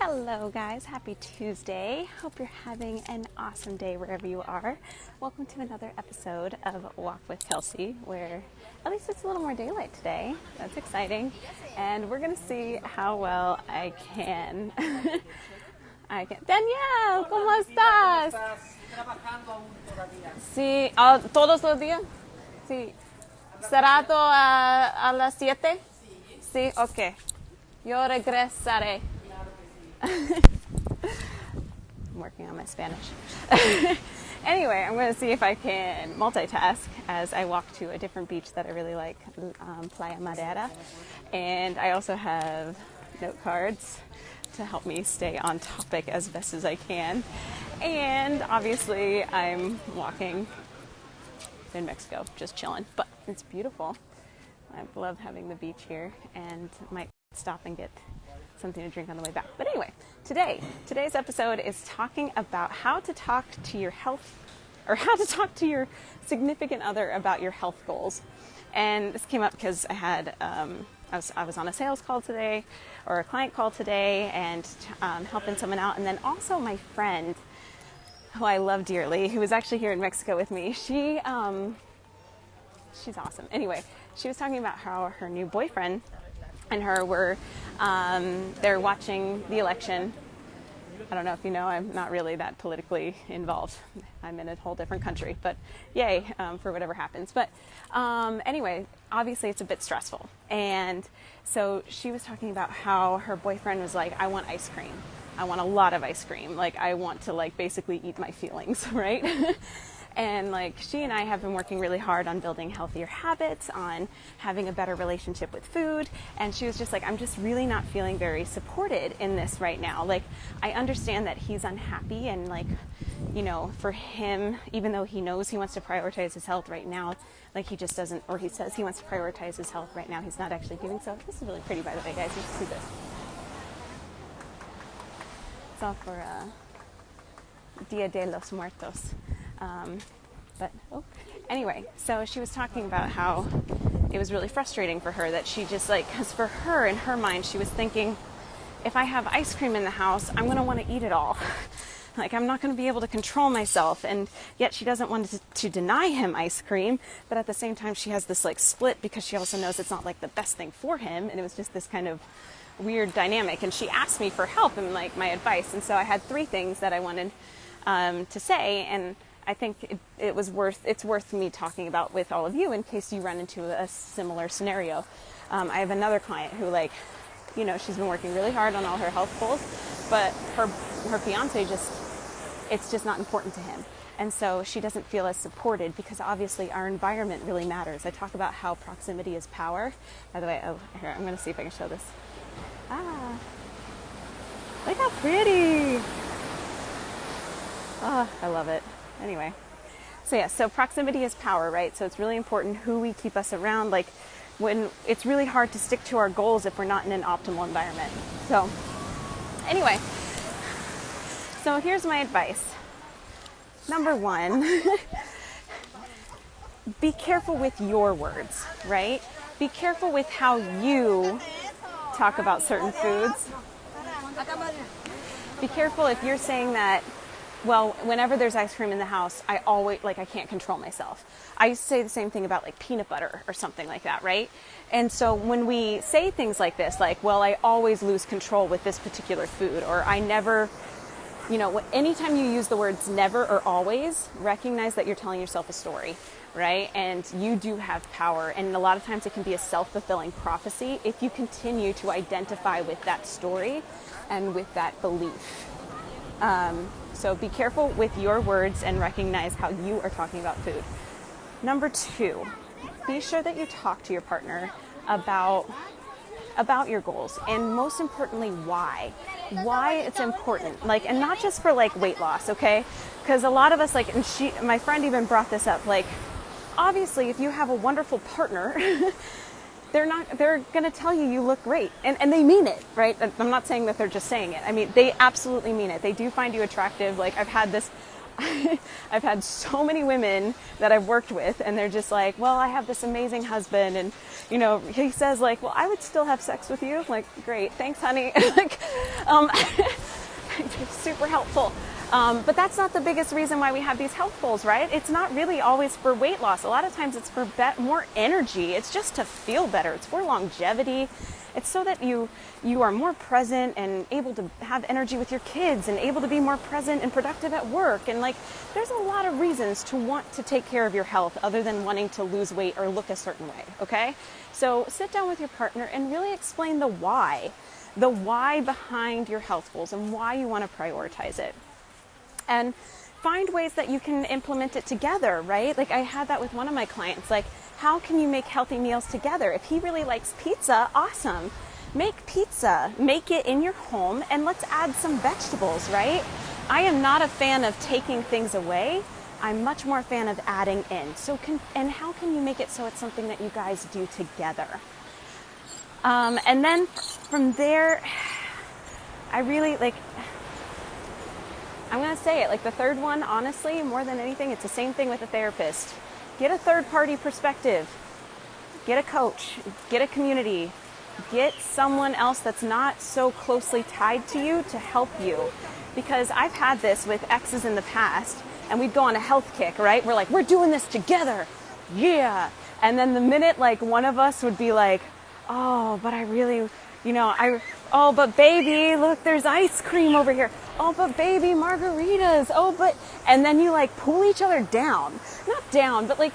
Hello guys, happy Tuesday. Hope you're having an awesome day wherever you are. Welcome to another episode of Walk with Kelsey, where at least it's a little more daylight today. That's exciting. And we're gonna see how well I can. Daniel, ¿cómo estás? Sí, ¿todos los días? Sí. ¿Será a las 7? Sí, ok. Yo regresaré. I'm working on my Spanish. Anyway, I'm going to see if I can multitask as I walk to a different beach that I really like, Playa Madera. And I also have note cards to help me stay on topic as best as I can. And obviously I'm walking in Mexico, just chilling, but it's beautiful. I love having the beach here and might stop and get something to drink on the way back. But anyway, today's episode is talking about how to talk to your health, or how to talk to your significant other about your health goals. And this came up because I had I was on a sales call today, or a client call today, and helping someone out. And then also my friend, who I love dearly, who was actually here in Mexico with me. She's awesome. Anyway, she was talking about how her new boyfriend and her were they're watching the election. I don't know if you know, I'm not really that politically involved. I'm in a whole different country, but yay for whatever happens. But anyway, obviously it's a bit stressful. And so she was talking about how her boyfriend was like, I want ice cream. I want a lot of ice cream. Like, I want to basically eat my feelings, right? And she and I have been working really hard on building healthier habits, on having a better relationship with food. And she was just like, I'm just really not feeling very supported in this right now. I understand that he's unhappy and for him, even though he knows he wants to prioritize his health right now, he just doesn't, or he says he wants to prioritize his health right now, he's not actually doing so. This is really pretty, by the way, guys. You should see this. It's all for Dia de los Muertos. Anyway, so she was talking about how it was really frustrating for her that she just because for her, in her mind, she was thinking, if I have ice cream in the house, I'm going to want to eat it all. I'm not going to be able to control myself. And yet she doesn't want to deny him ice cream. But at the same time, she has this split because she also knows it's not the best thing for him. And it was just this kind of weird dynamic. And she asked me for help and my advice. And so I had 3 things that I wanted to say. And I think it's worth me talking about with all of you in case you run into a similar scenario. I have another client who she's been working really hard on all her health goals, but her fiance it's just not important to him. And so she doesn't feel as supported because obviously our environment really matters. I talk about how proximity is power. By the way, here, I'm going to see if I can show this. Look how pretty. Oh, I love it. Anyway, so proximity is power, right? So it's really important who we keep us around. When it's really hard to stick to our goals if we're not in an optimal environment. So anyway, so here's my advice. Number 1, be careful with your words, right? Be careful with how you talk about certain foods. Be careful if you're saying that, well, whenever there's ice cream in the house, I always, I can't control myself. I used to say the same thing about peanut butter or something like that, right? And so when we say things like this, well, I always lose control with this particular food, or I never, anytime you use the words never or always, recognize that you're telling yourself a story, right? And you do have power. And a lot of times it can be a self-fulfilling prophecy if you continue to identify with that story and with that belief. So be careful with your words and recognize how you are talking about food. Number 2, be sure that you talk to your partner about your goals, and most importantly, why it's important. And not just for weight loss, okay? Because a lot of us and my friend even brought this up. Obviously, if you have a wonderful partner, they're going to tell you look great. And they mean it, right? I'm not saying that they're just saying it. I mean, they absolutely mean it. They do find you attractive. I've had this I've had so many women that I've worked with, and they're just like, well, I have this amazing husband, and you know, he says like, well, I would still have sex with you. I'm like, great, thanks, honey. Like, super helpful. But that's not the biggest reason why we have these health goals, right? It's not really always for weight loss. A lot of times it's for more energy. It's just to feel better. It's for longevity. It's so that you are more present and able to have energy with your kids and able to be more present and productive at work. And like, there's a lot of reasons to want to take care of your health other than wanting to lose weight or look a certain way, okay? So sit down with your partner and really explain the why behind your health goals and why you want to prioritize it. And find ways that you can implement it together, right? Like I had that with one of my clients, like, how can you make healthy meals together? If he really likes pizza, awesome. Make pizza, make it in your home, and let's add some vegetables, right? I am not a fan of taking things away. I'm much more a fan of adding in. And how can you make it so it's something that you guys do together? And then from there, I really like, I'm going to say it, like the third one, honestly, more than anything, it's the same thing with a therapist. Get a third-party perspective. Get a coach. Get a community. Get someone else that's not so closely tied to you to help you. Because I've had this with exes in the past, and we'd go on a health kick, right? We're like, we're doing this together. Yeah. And then the minute, like, one of us would be like, oh, but I really, oh, but baby, look, there's ice cream over here. Oh, but baby, margaritas. Oh, but, and then you like pull each other down. Not down, but like,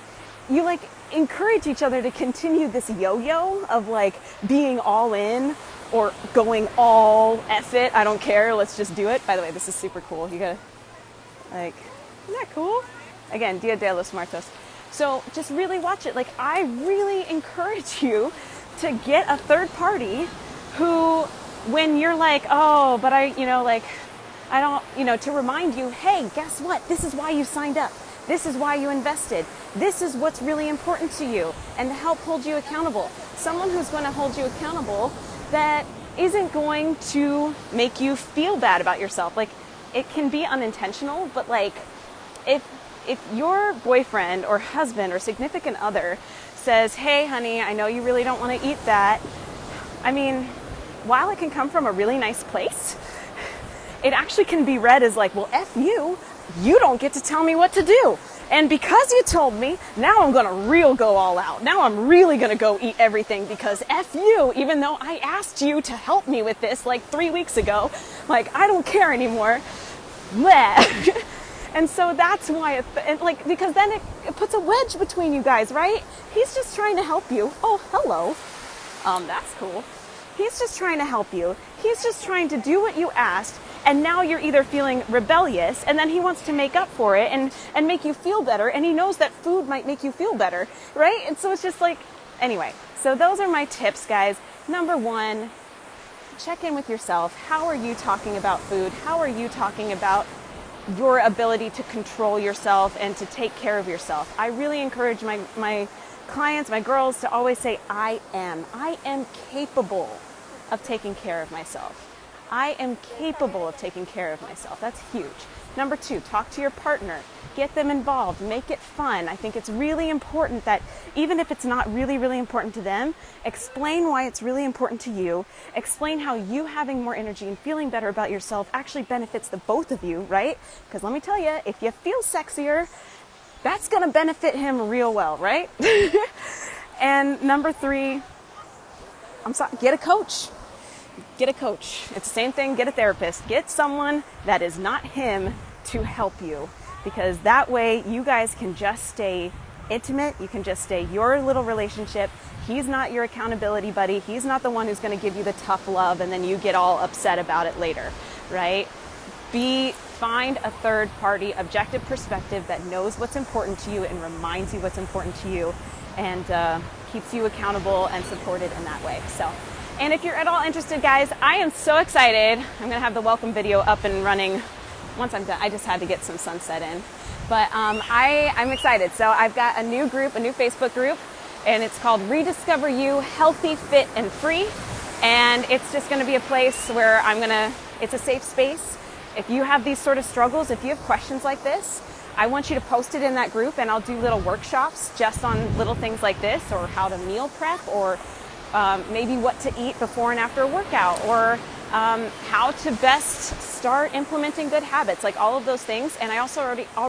you like encourage each other to continue this yo-yo of like being all in or going all F it. I don't care. Let's just do it. By the way, this is super cool. You gotta, like, isn't that cool? Again, Dia de los Muertos. So just really watch it. Like, I really encourage you to get a third party who, when you're like, oh, but I don't, to remind you, hey, guess what? This is why you signed up. This is why you invested. This is what's really important to you, and to help hold you accountable. Someone who's going to hold you accountable that isn't going to make you feel bad about yourself. Like, it can be unintentional, but like, if your boyfriend or husband or significant other says, hey, honey, I know you really don't want to eat that. I mean, while it can come from a really nice place, it actually can be read as like, well, F you don't get to tell me what to do. And because you told me, now I'm going to go all out. Now I'm really going to go eat everything because F you, even though I asked you to help me with this like 3 weeks ago, like, I don't care anymore. Bleh. And so that's why, because then it puts a wedge between you guys, right? He's just trying to help you. Oh, hello. That's cool. He's just trying to help you. He's just trying to do what you asked. And now you're either feeling rebellious, and then he wants to make up for it and make you feel better. And he knows that food might make you feel better, right? And so it's just like, anyway, so those are my tips, guys. Number one, check in with yourself. How are you talking about food? How are you talking about your ability to control yourself and to take care of yourself? I really encourage my clients, my girls, to always say, I am capable of taking care of myself. I am capable of taking care of myself. That's huge. Number two, talk to your partner. Get them involved. Make it fun. I think it's really important that even if it's not really, really important to them, explain why it's really important to you. Explain how you having more energy and feeling better about yourself actually benefits the both of you, right? Because let me tell you, if you feel sexier, that's going to benefit him real well, right? And number three, get a coach. Get a coach. It's the same thing. Get a therapist. Get someone that is not him to help you, because that way you guys can just stay intimate. You can just stay your little relationship. He's not your accountability buddy. He's not the one who's going to give you the tough love and then you get all upset about it later, right? Find a third party objective perspective that knows what's important to you and reminds you what's important to you, and keeps you accountable and supported in that way. And if you're at all interested, guys, I am so excited. I'm going to have the welcome video up and running once I'm done. I just had to get some sunset in. But I'm excited. So I've got a new group, a new Facebook group, and it's called Rediscover You, Healthy, Fit, and Free. And it's just going to be a place where it's a safe space. if you have these sort of struggles, if you have questions like this, I want you to post it in that group, and I'll do little workshops just on little things like this, or how to meal prep, or maybe what to eat before and after a workout, or how to best start implementing good habits, like all of those things. And I also already